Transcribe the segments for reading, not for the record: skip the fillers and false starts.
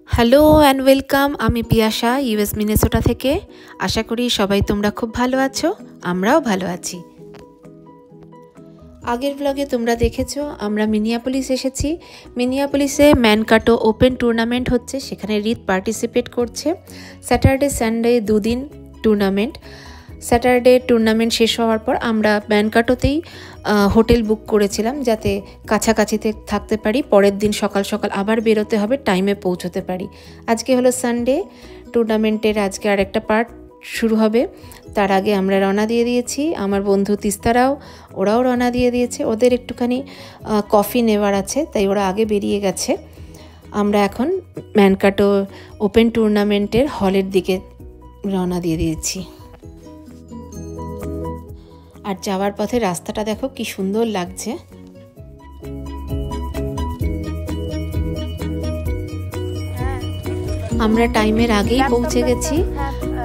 Hello and welcome. আমি Piyasa US Minnesota থেকে। আশা করি সবাই তোমরা খুব ভালো আছো, আমরাও ভালো আছি। আগের ব্লগে তোমরা দেখেছো আমরা মিনিয়াপলিস এসেছি। মিনিয়াপলিসে ম্যানকাটো ওপেন টুর্নামেন্ট হচ্ছে, সেখানে রিত পার্টিসিপেট করছে। স্যাটারডে সানডে দুদিন টুর্নামেন্ট। স্যাটারডে টুর্নামেন্ট শেষ হওয়ার পর আমরা ম্যানকাটোতেই হোটেল বুক করেছিলাম, যাতে কাছাকাছিতে থাকতে পারি, পরের দিন সকাল সকাল আবার বেরোতে হবে, টাইমে পৌঁছতে পারি। আজকে হলো সানডে, টুর্নামেন্টের আজকে আরেকটা পার্ট শুরু হবে। তার আগে আমরা রওনা দিয়ে দিয়েছি, আমার বন্ধু তিস্তারাও ওরাও রওনা দিয়ে দিয়েছে। ওদের একটুখানি কফি নেওয়ার আছে, তাই ওরা আগে বেরিয়ে গেছে। আমরা এখন ম্যানকাটো ওপেন টুর্নামেন্টের হলের দিকে রওনা দিয়ে দিয়েছি। আর যাওয়ার পথে রাস্তাটা দেখো কি সুন্দর লাগছে। আমরা টাইমের আগেই পৌঁছে গেছি,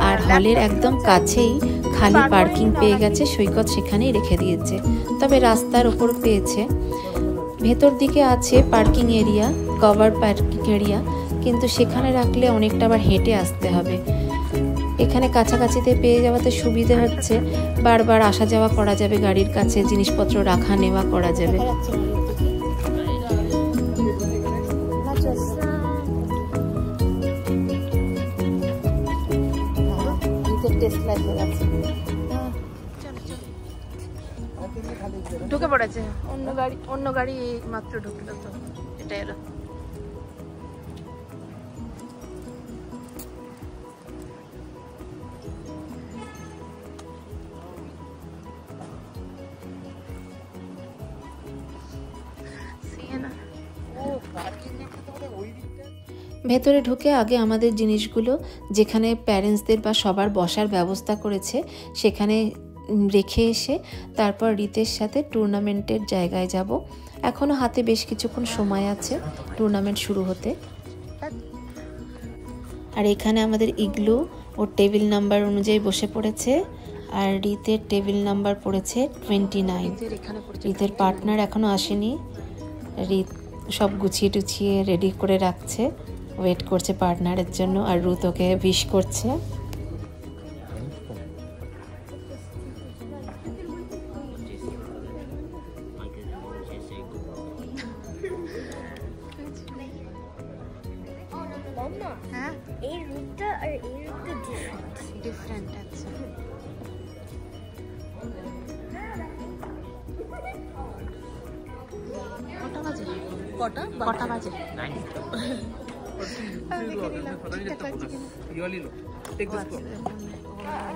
আর হলের একদম কাছেই খালি পার্কিং পেয়ে গেছে, সৈকত সেখানেই রেখে দিয়েছে। তবে রাস্তার ওপর পেয়েছে, ভেতর দিকে আছে parking area, cover parking area, কিন্তু সেখানে রাখলে অনেকটা আবার হেঁটে আসতে হবে। এখানে কাছাকাছিতে পেয়ে যাওয়াতে সুবিধে হচ্ছে, বারবার আসা যাওয়া করা যাবে, গাড়ির কাছে জিনিসপত্র রাখা নেওয়া করা যাবে। ঢুকে পড়েছে অন্য গাড়ি মাত্র ঢুকলো, তো এটা এলো। ভেতরে ঢুকে আগে আমাদের জিনিসগুলো যেখানে প্যারেন্টসদের বা সবার বসার ব্যবস্থা করেছে সেখানে রেখে এসে তারপর রিতের সাথে টুর্নামেন্টের জায়গায় যাব। এখনও হাতে বেশ কিছুক্ষণ সময় আছে টুর্নামেন্ট শুরু হতে। আর এখানে আমাদের ইগলু ওর টেবিল নাম্বার অনুযায়ী বসে পড়েছে, আর রিতের টেবিল নাম্বার পড়েছে 29। রিতের পার্টনার এখনও আসেনি, রিত সব গুছিয়ে টুছিয়ে রেডি করে রাখছে, ওয়েট করছে পার্টনারের জন্য। আর রুত ওকে উইশ করছে। এই রুটটা আর এই রুটটা ডিফারেন্ট। আচ্ছা, কটা বাজে?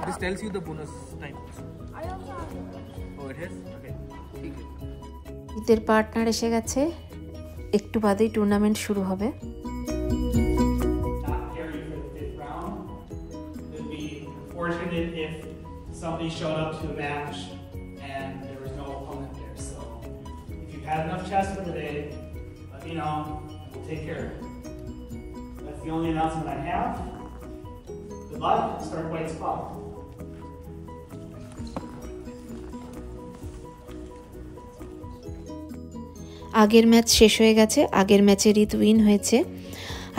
This tells you the bonus time. Oh, it is? Okay. রিতের পার্টনার এসে গেছে, একটু বাদেই টুর্নামেন্ট শুরু হবে। Fortunate if somebody showed up to a match and there was no opponent there. So if you've had enough chess for the day, let me know and we'll take care of it. That's the only announcement I have. Good luck, start white spot. আগের match শেষ হয়ে গেছে, আগের ম্যাচে রিত win হয়েছে।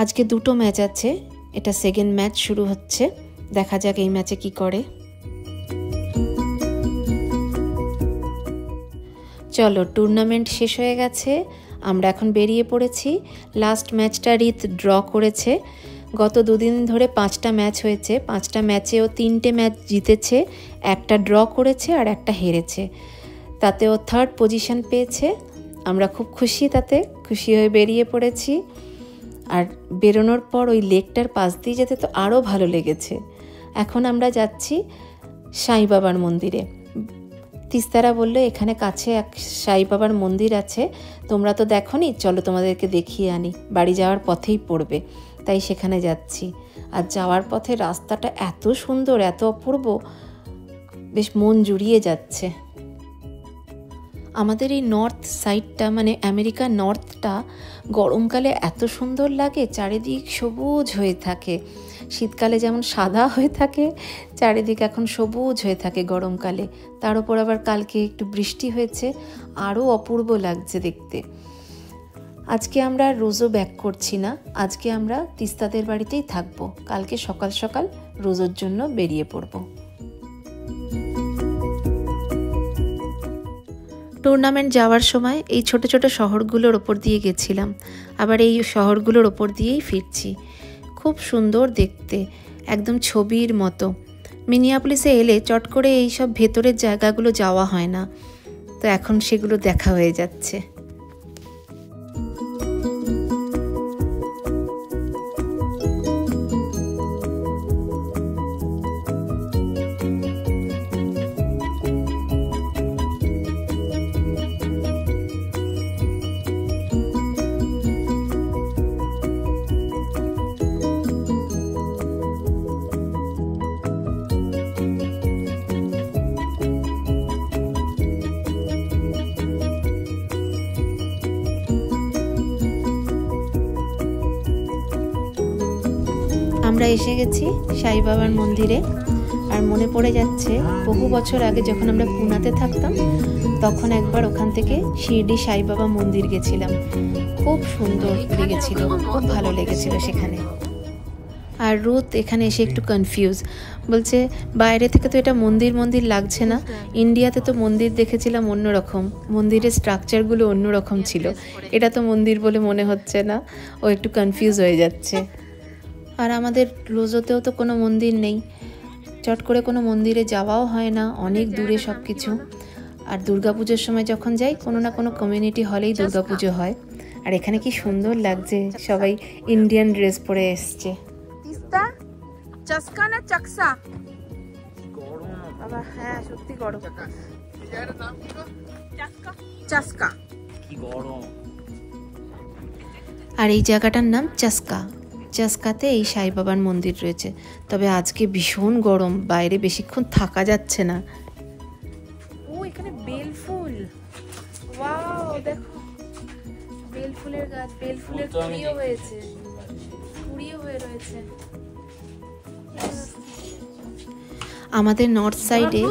আজকে দুটো match আছে, এটা সেকেন্ড ম্যাচ শুরু হচ্ছে, দেখা যাক এই ম্যাচে কি করে। চলো, টুর্নামেন্ট শেষ হয়ে গেছে, আমরা এখন বেরিয়ে পড়েছি। লাস্ট ম্যাচটা রিত ড্র করেছে। গত দুদিন ধরে 5টা ম্যাচ হয়েছে, 5টা ম্যাচেও 3টে ম্যাচ জিতেছে, একটা ড্র করেছে আর একটা হেরেছে। তাতে ও 3rd পজিশন পেয়েছে। আমরা খুব খুশি, তাতে খুশি হয়ে বেরিয়ে পড়েছি। আর বেরোনোর পর ওই লেকটার পাশ দিয়ে যেতে তো আরও ভালো লেগেছে। এখন আমরা যাচ্ছি সাই বাবার মন্দিরে। তিস্তারা বললো এখানে কাছে এক সাই বাবার মন্দির আছে, তোমরা তো দেখোনি, চলো তোমাদেরকে দেখিয়ে আনি, বাড়ি যাওয়ার পথেই পড়বে, তাই সেখানে যাচ্ছি। আর যাওয়ার পথে রাস্তাটা এত সুন্দর, এত অপূর্ব, বেশ মন জুড়িয়ে যাচ্ছে। আমাদের এই নর্থ সাইডটা মানে আমেরিকার নর্থটা গরমকালে এত সুন্দর লাগে, চারিদিক সবুজ হয়ে থাকে। শীতকালে যেমন সাদা হয়ে থাকে, চারিদিক এখন সবুজ হয়ে থাকে গরমকালে। তার উপর আবার কালকে একটু বৃষ্টি হয়েছে, আরও অপূর্ব লাগছে দেখতে। আজকে আমরা রোজও ব্যাক করছি না, আজকে আমরা তিস্তাদের বাড়িতেই থাকবো। কালকে সকাল সকাল রোজোর জন্য বেরিয়ে পড়ব। টুর্নামেন্ট যাওয়ার সময় এই ছোট ছোট শহরগুলোর ওপর দিয়ে গেছিলাম, আবার এই শহরগুলোর ওপর দিয়েই ফিরছি। খুব সুন্দর দেখতে, একদম ছবির মতো। মিনিয়াপলিসে এলে চট করে এই সব ভেতরের জায়গাগুলো যাওয়া হয় না, তো এখন সেগুলো দেখা হয়ে যাচ্ছে। আমরা এসে গেছি সাই বাবার মন্দিরে। আর মনে পড়ে যাচ্ছে বহু বছর আগে যখন আমরা পুনাতে থাকতাম, তখন একবার ওখান থেকে শিরডি সাই বাবা মন্দির গেছিলাম। খুব সুন্দর লেগেছিল, খুব ভালো লেগেছিল সেখানে। আর রুথ এখানে এসে একটু কনফিউজ, বলছে বাইরে থেকে তো এটা মন্দির মন্দির লাগছে না, ইন্ডিয়াতে তো মন্দির দেখেছিলাম অন্যরকম, মন্দিরের স্ট্রাকচারগুলো অন্যরকম ছিল, এটা তো মন্দির বলে মনে হচ্ছে না। ও একটু কনফিউজ হয়ে যাচ্ছে। আর আমাদের রোজোতেও তো কোনো মন্দির নেই, চট করে কোনো মন্দিরে যাওয়াও হয় না, অনেক দূরে সব কিছু। আর দুর্গাপুজোর সময় যখন যাই, কোনো না কোনো কমিউনিটি হলেই দুর্গাপুজো হয়। আর এখানে কি সুন্দর লাগছে, সবাই ইন্ডিয়ান ড্রেস পরে এসছে। তিস্তা চাস্কা না চাকসা? বাবা হ্যাঁ, সত্যি গরম। চাস্কা কি গরম। আর এই জায়গাটার নাম চাস্কা। চাস্কাতে এই সাই বাবার মন্দির রয়েছে। তবে আজকে ভীষণ গরম, বাইরে বেশিক্ষণ থাকা যাচ্ছে না। ও এখানে বেলফুল, ওয়াও দেখো বেলফুলের গাছ, বেলফুলের কুড়িও হয়েছে, কুড়িও হয়ে রয়েছে। আমাদের নর্থ সাইডে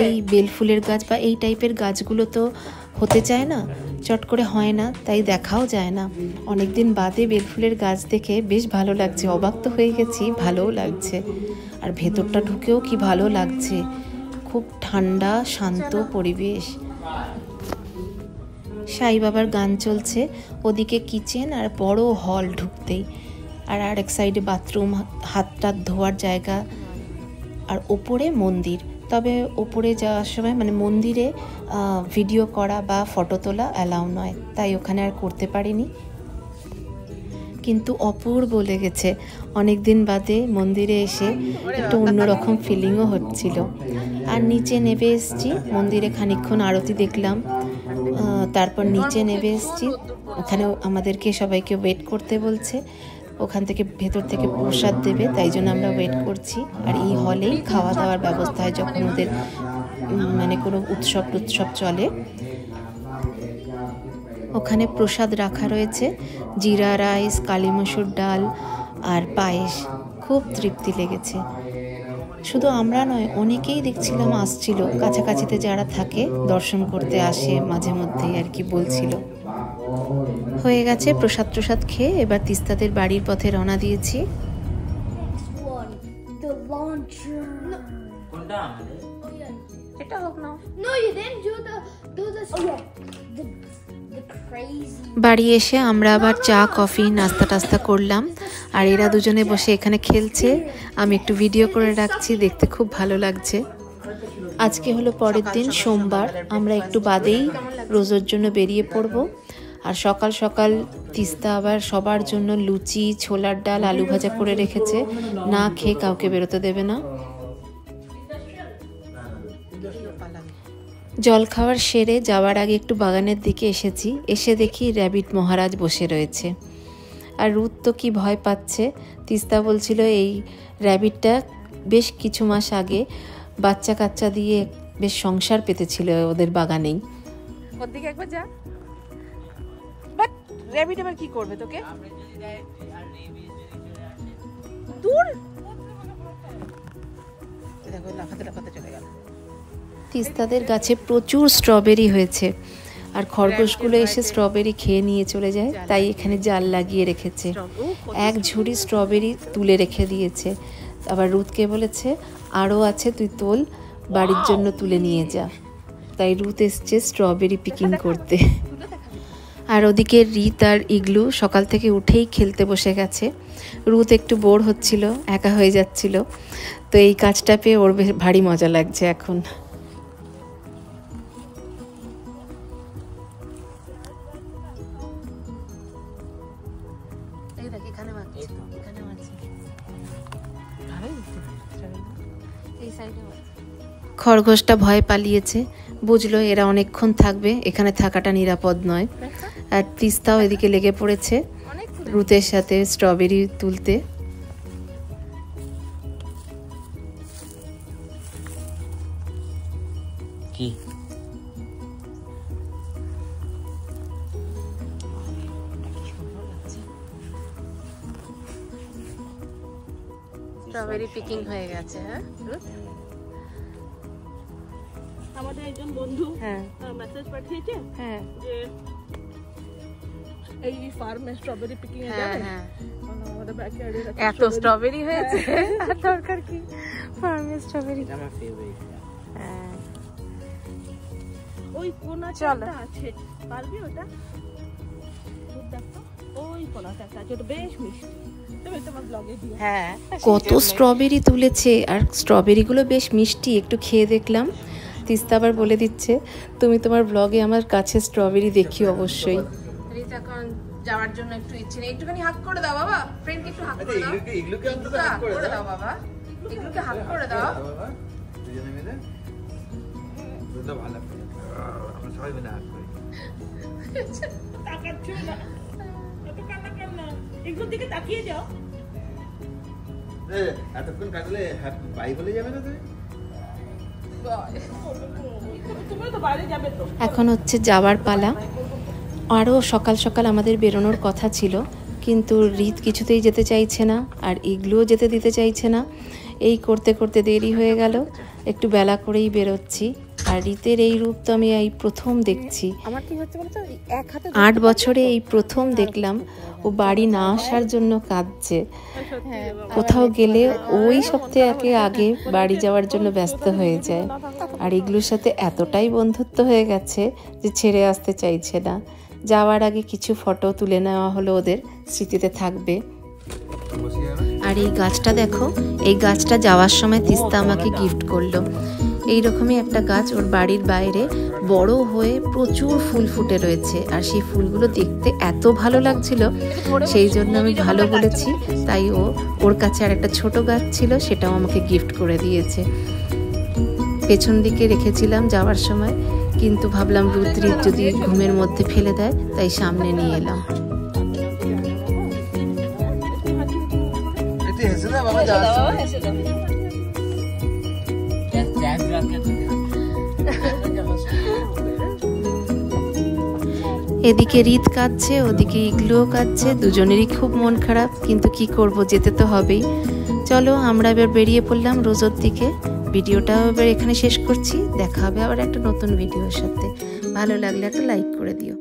এই বেলফুলের গাছ বা এই টাইপের গাছগুলো তো হতে চায় না, চট করে হয় না, তাই দেখাও যায় না। অনেকদিন বাদে বেলফুলের গাছ দেখে বেশ ভালো লাগছে, অবাক তো হয়ে গেছি, ভালোও লাগছে। আর ভেতরটা ঢুকেও কি ভালো লাগছে, খুব ঠান্ডা শান্ত পরিবেশ। সাই বাবার গান চলছে, ওদিকে কিচেন আর বড় হল ঢুকতেই, আর আরেক সাইডে বাথরুম, হাত টাত ধোয়ার জায়গা, আর ওপরে মন্দির। তবে ওপরে যাওয়ার সময় মানে মন্দিরে ভিডিও করা বা ফটো তোলা অ্যালাউ নয়, তাই ওখানে আর করতে পারিনি। কিন্তু অপূর্ব লেগেছে, অনেক দিন বাদে মন্দিরে এসে একটু অন্যরকম ফিলিংও হচ্ছিল। আর নিচে নেমে এসেছি, মন্দিরে খানিকক্ষণ আরতি দেখলাম, তারপর নিচে নেমে এসেছি। ওখানে আমাদেরকে সবাইকে ওয়েট করতে বলছে, ওখান থেকে ভেতর থেকে প্রসাদ দেবে, তাই জন্য আমরা ওয়েট করছি। আর এই হলেই খাওয়া দাওয়ার ব্যবস্থা হয় যখন ওদের মানে কোনো উৎসব টুৎসব চলে। ওখানে প্রসাদ রাখা রয়েছে, জিরা রাইস, কালি মসুর ডাল আর পায়েস। খুব তৃপ্তি লেগেছে। শুধু আমরা নয়, অনেকেই দেখছিলাম আসছিল, কাছাকাছিতে যারা থাকে দর্শন করতে আসে মাঝে মধ্যেই আর কি বলছিল। হয়ে গেছে প্রসাদ ট্রসাদ খেয়ে, এবার তিস্তাদের বাড়ির পথে রওনা দিয়েছি। বাড়ি এসে আমরা আবার চা কফি নাস্তা টাস্তা করলাম, আর এরা দুজনে বসে এখানে খেলছে, আমি একটু ভিডিও করে রাখছি, দেখতে খুব ভালো লাগছে। আজকে হলো পরের দিন সোমবার, আমরা একটু বাদেই রোজোর জন্য বেরিয়ে পড়ব। আর সকাল সকাল তিস্তা আবার সবার জন্য লুচি, ছোলার ডাল, আলু ভাজা করে রেখেছে, না খেয়ে কাউকে বেরোতে দেবে না। জল খাওয়ার সেরে যাওয়ার আগে একটু বাগানের দিকে এসেছি, এসে দেখি র্যাবিট মহারাজ বসে রয়েছে। আর রুথ তো কি ভয় পাচ্ছে, তিস্তা বলছিল এই র্যাবিটটা বেশ কিছু মাস আগে বাচ্চা কাচ্চা দিয়ে বেশ সংসার পেতেছিল ওদের বাগানেই। ওর দিকে একবার যা, বাট র্যাবিট আবার কি করবে তোকে? দূর দেখো, লাফাতে লাফাতে চলে গেল। তিস্তাদের গাছে প্রচুর স্ট্রবেরি হয়েছে, আর খরগোশগুলো এসে স্ট্রবেরি খেয়ে নিয়ে চলে যায়, তাই এখানে জাল লাগিয়ে রেখেছে। এক ঝুড়ি স্ট্রবেরি তুলে রেখে দিয়েছে। আবার রুথকে বলেছে আরও আছে, তুই তোল, বাড়ির জন্য তুলে নিয়ে যা। তাই রুথ এসছে স্ট্রবেরি পিকিং করতে। আর ওদিকে রিত আর ইগলু সকাল থেকে উঠেই খেলতে বসে গেছে। রুথ একটু বোর হচ্ছিল, একা হয়ে যাচ্ছিল, তো এই কাজটা পেয়ে ওর ভারী মজা লাগছে এখন। খরগোশটা ভয় পালিয়েছে, বুঝলো এরা অনেকক্ষণ থাকবে, এখানে থাকাটা নিরাপদ নয়। আর তিস্তাও এদিকে লেগে পড়েছে রুথের সাথে স্ট্রবেরি তুলতে। কি স্ট্রবেরি পিকিং হয়ে গেছে। হ্যাঁ, আমাদের একজন বন্ধু মেসেজ পাঠিয়েছে যে এই ফার্মে স্ট্রবেরি পিকিং এ যাবে। আমাদের ব্যাকইয়ার্ডে এত স্ট্রবেরি হয়েছে, আর দরকার কি ফার্মে স্ট্রবেরি। আমার ফেভারিট। হ্যাঁ, ওই কোনাটা আছে, পারবি ওটা? দেখো ওই কোনাটা আছে, ওটা বেশ মিষ্টি। তুমি তোমার ব্লগে দিও। হ্যাঁ, কত স্ট্রবেরি তুলেছে, আর স্ট্রবেরিগুলো বেশ মিষ্টি। একটু খেয়ে দেখলাম। তিস্তা আবার বলে দিচ্ছে তুমি তোমার ব্লগে আমার কাছে স্ট্রবেরি দেখি অবশ্যই। রিত এখন যাওয়ার জন্য একটু ইচ্ছে নেই, একটুখানি হাত করে দাও বাবা, ফ্রেন্ডকে একটু হাত করে দাও। ইগলুকে অন্তত হাত করে দাও বাবা, ইগলুকে হাত করে দাও। বাবা দুজনে মিলে দুটো ভালো করে আমরা সবাই মিলে হাত করি। তাকাচ্ছ না, এত কান্না কর না, এগুলোর দিকে তাকিয়ে যাও। এতক্ষণ কাটলে বাই বলে যাবে না তুমি? তুমি তো বাইরে যাবে তো। এখন হচ্ছে যাওয়ার পালা। আরও সকাল সকাল আমাদের বেরোনোর কথা ছিল, কিন্তু রিত কিছুতেই যেতে চাইছে না, আর ইগলুও যেতে দিতে চাইছে না। এই করতে করতে দেরি হয়ে গেল, একটু বেলা করেই বেরোচ্ছি। আর রিতের এই রূপ তো আমি এই প্রথম দেখছি। 8 বছরে এই প্রথম দেখলাম ও বাড়ি না আসার জন্য কাঁদছে। কোথাও গেলে ওই সপ্তাহে আগে বাড়ি যাওয়ার জন্য ব্যস্ত হয়ে যায়। আর এগুলোর সাথে এতটাই বন্ধুত্ব হয়ে গেছে যে ছেড়ে আসতে চাইছে না। যাওয়ার আগে কিছু ফটো তুলে নেওয়া হলো, ওদের স্মৃতিতে থাকবে। আর এই গাছটা দেখো, এই গাছটা যাওয়ার সময় তিস্তা আমাকে গিফট করলো। এইরকমই একটা গাছ ওর বাড়ির বাইরে বড় হয়ে প্রচুর ফুল ফুটে রয়েছে, আর সেই ফুলগুলো দেখতে এত ভালো লাগছিল, সেই জন্য আমি ভালো বলেছি। তাই ওর কাছে আর একটা ছোট গাছ ছিল, সেটাও আমাকে গিফট করে দিয়েছে। পেছন দিকে রেখেছিলাম যাওয়ার সময়, কিন্তু ভাবলাম রুদ্রিত যদি ঘুমের মধ্যে ফেলে দেয়, তাই সামনে নিয়ে এলাম। এদিকে রিত কাঁদছে, ওদিকে ইগলুও কাঁদছে, দুজনেরই খুব মন খারাপ, কিন্তু কি করব, যেতে তো হবেই। চলো আমরা এবার বেরিয়ে পড়লাম রোজোর দিকে। ভিডিওটাও এবার এখানে শেষ করছি, দেখা হবে আবার একটা নতুন ভিডিওর সাথে। ভালো লাগলে একটা লাইক করে দিও।